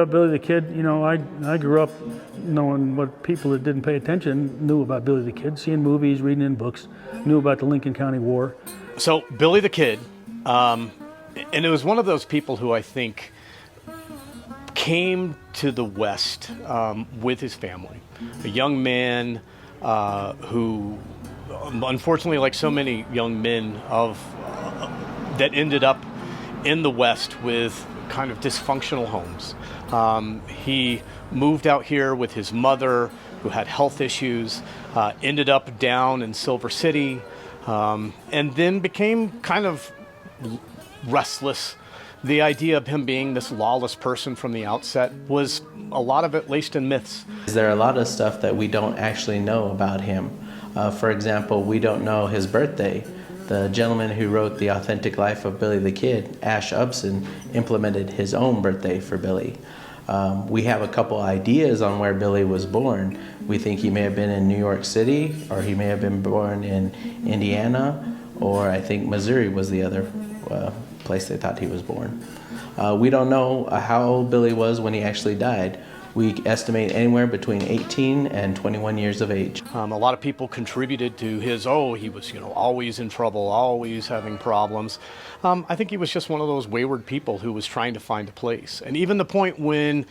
about Billy the Kid, I grew up knowing what people that didn't pay attention knew about Billy the Kid, seeing movies, reading in books, knew about the Lincoln County War. So Billy the Kid, and it was one of those people who I think came to the West with his family. A young man who, unfortunately, like so many young men that ended up in the West with kind of dysfunctional homes. He moved out here with his mother, who had health issues, ended up down in Silver City, and then became kind of restless. The idea of him being this lawless person from the outset was a lot of it laced in myths. There are a lot of stuff that we don't actually know about him. For example, we don't know his birthday. The gentleman who wrote The Authentic Life of Billy the Kid, Ash Upson, implemented his own birthday for Billy. We have a couple ideas on where Billy was born. We think he may have been in New York City, or he may have been born in Indiana, or I think Missouri was the other place they thought he was born. We don't know how old Billy was when he actually died. We estimate anywhere between 18 and 21 years of age. A lot of people contributed to his, he was, always in trouble, always having problems. I think he was just one of those wayward people who was trying to find a place. And even the point when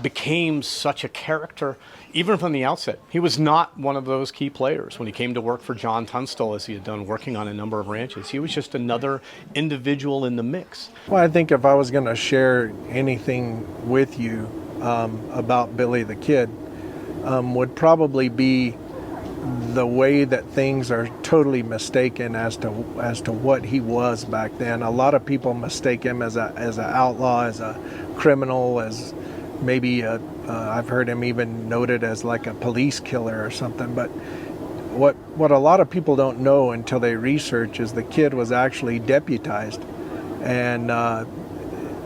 became such a character, even from the outset, he was not one of those key players. When he came to work for John Tunstall, as he had done working on a number of ranches, he was just another individual in the mix. Well, I think if I was going to share anything with you about Billy the Kid, would probably be the way that things are totally mistaken as to what he was back then. A lot of people mistake him as an outlaw, as a criminal, as maybe I've heard him even noted as like a police killer or something. But what a lot of people don't know until they research is the kid was actually deputized, and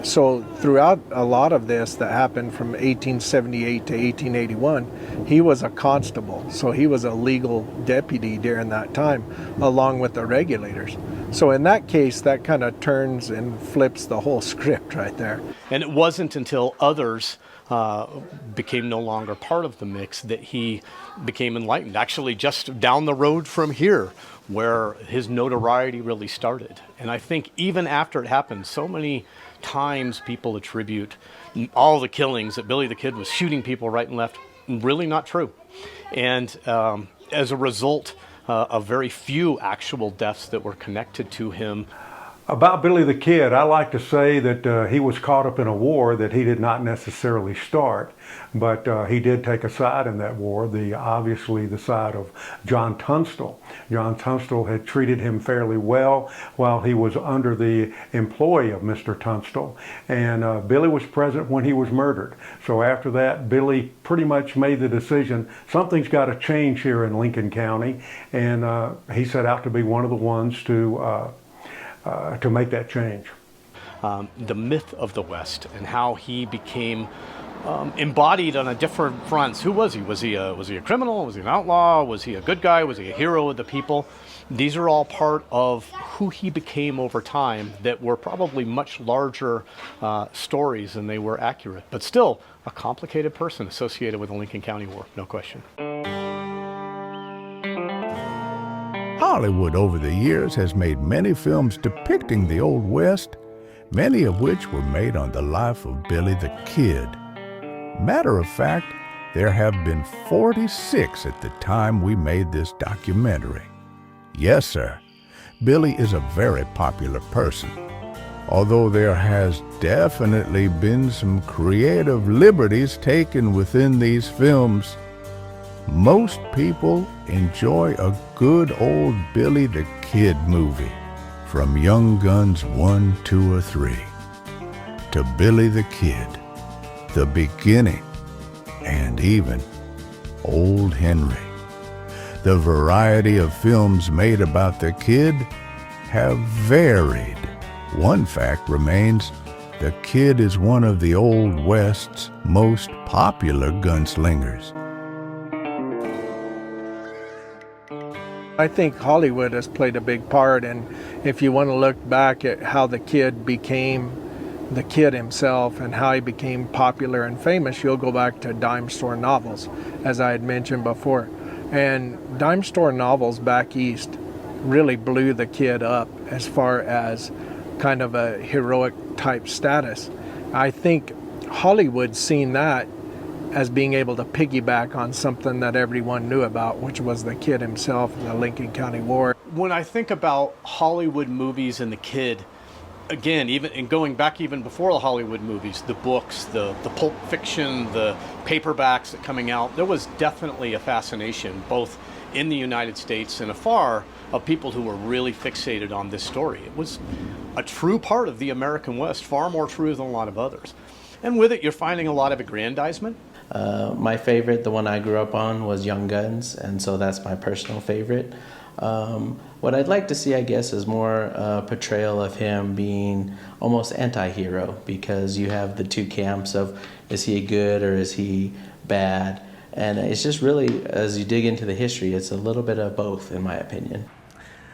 so throughout a lot of this that happened from 1878 to 1881, he was a constable. So he was a legal deputy during that time, along with the regulators. So in that case, that kind of turns and flips the whole script right there. And it wasn't until others became no longer part of the mix that he became enlightened. Actually, just down the road from here, where his notoriety really started. And I think even after it happened, so many times people attribute all the killings that Billy the Kid was shooting people right and left. Really not true. And as a result of very few actual deaths that were connected to him. About Billy the Kid, I like to say that he was caught up in a war that he did not necessarily start, but he did take a side in that war, obviously the side of John Tunstall. John Tunstall had treated him fairly well while he was under the employ of Mr. Tunstall, and Billy was present when he was murdered. So after that, Billy pretty much made the decision, something's got to change here in Lincoln County, and he set out to be one of the ones to make that change. The myth of the West and how he became embodied on a different fronts. Who was he? Was he a criminal? Was he an outlaw? Was he a good guy? Was he a hero of the people? These are all part of who he became over time that were probably much larger stories than they were accurate, but still a complicated person associated with the Lincoln County War, no question. Hollywood over the years has made many films depicting the Old West, many of which were made on the life of Billy the Kid. Matter of fact, there have been 46 at the time we made this documentary. Yes, sir, Billy is a very popular person. Although there has definitely been some creative liberties taken within these films, most people enjoy a good old Billy the Kid movie, from Young Guns 1, 2, or 3 to Billy the Kid, The Beginning, and even Old Henry. The variety of films made about the Kid have varied. One fact remains: the Kid is one of the Old West's most popular gunslingers. I think Hollywood has played a big part, and if you want to look back at how the Kid became the kid himself and how he became popular and famous, you'll go back to dime store novels, as I had mentioned before. And dime store novels back east really blew the kid up as far as kind of a heroic type status. I think Hollywood's seen that as being able to piggyback on something that everyone knew about, which was the kid himself in the Lincoln County War. When I think about Hollywood movies and the kid, again, even and going back even before the Hollywood movies, the books, the Pulp Fiction, the paperbacks that coming out, there was definitely a fascination both in the United States and afar of people who were really fixated on this story. It was a true part of the American West, far more true than a lot of others. And with it, you're finding a lot of aggrandizement. My favorite, the one I grew up on, was Young Guns, and so that's my personal favorite. What I'd like to see, I guess, is more portrayal of him being almost anti-hero, because you have the two camps of, is he good or is he bad? And it's just really, as you dig into the history, it's a little bit of both, in my opinion.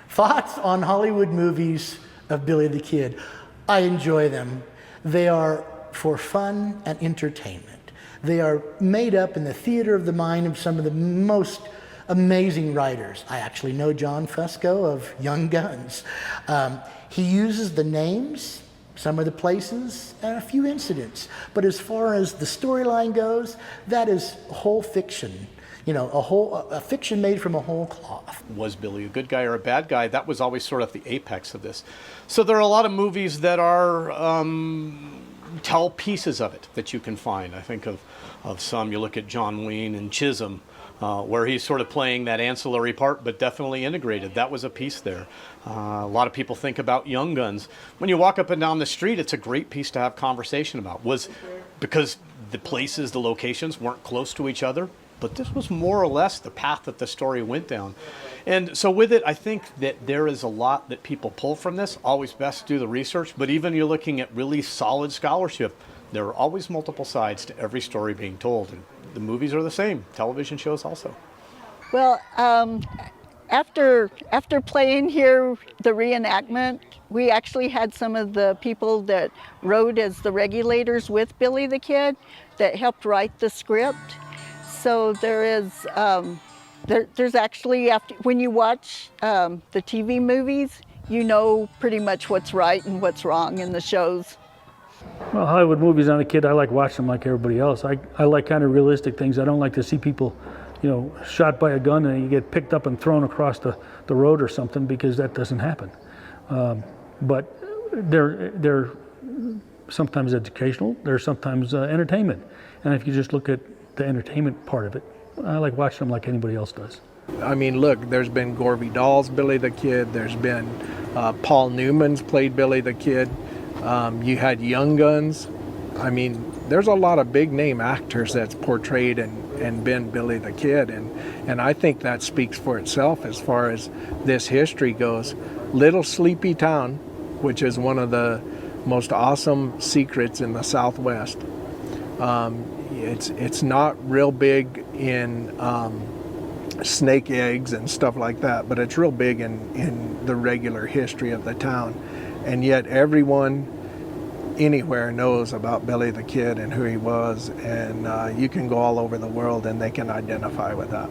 Thoughts on Hollywood movies of Billy the Kid? I enjoy them. They are for fun and entertainment. They are made up in the theater of the mind of some of the most amazing writers. I actually know John Fusco of Young Guns. He uses the names, some of the places, and a few incidents. But as far as the storyline goes, that is whole fiction. You know, a fiction made from a whole cloth. Was Billy a good guy or a bad guy? That was always sort of the apex of this. So there are a lot of movies that are tell pieces of it that you can find. I think of some. You look at John Wayne and Chisholm, where he's sort of playing that ancillary part, but definitely integrated. That was a piece there. A lot of people think about Young Guns. When you walk up and down the street, it's a great piece to have conversation about. Was because the places, the locations weren't close to each other, but this was more or less the path that the story went down. And so with it, I think that there is a lot that people pull from this. Always best to do the research, but even you're looking at really solid scholarship, there are always multiple sides to every story being told. And the movies are the same, television shows also. Well, after playing here, the reenactment, we actually had some of the people that rode as the regulators with Billy the Kid that helped write the script. So there is, there's actually, when you watch the TV movies, you know pretty much what's right and what's wrong in the shows. Well, Hollywood movies on a kid, I like watching them like everybody else. I like kind of realistic things. I don't like to see people, you know, shot by a gun and you get picked up and thrown across the road or something, because that doesn't happen. But they're sometimes educational, they're sometimes entertainment. And if you just look at the entertainment part of it, I like watching them like anybody else does. I mean, look, there's been Gore Vidal's Billy the Kid, there's been Paul Newman's played Billy the Kid, you had Young Guns. I mean, there's a lot of big name actors that's portrayed and been Billy the Kid, and I think that speaks for itself as far as this history goes. Little sleepy town, which is one of the most awesome secrets in the Southwest. It's not real big in snake eggs and stuff like that, but it's real big in the regular history of the town. And yet everyone anywhere knows about Billy the Kid and who he was, and you can go all over the world and they can identify with that.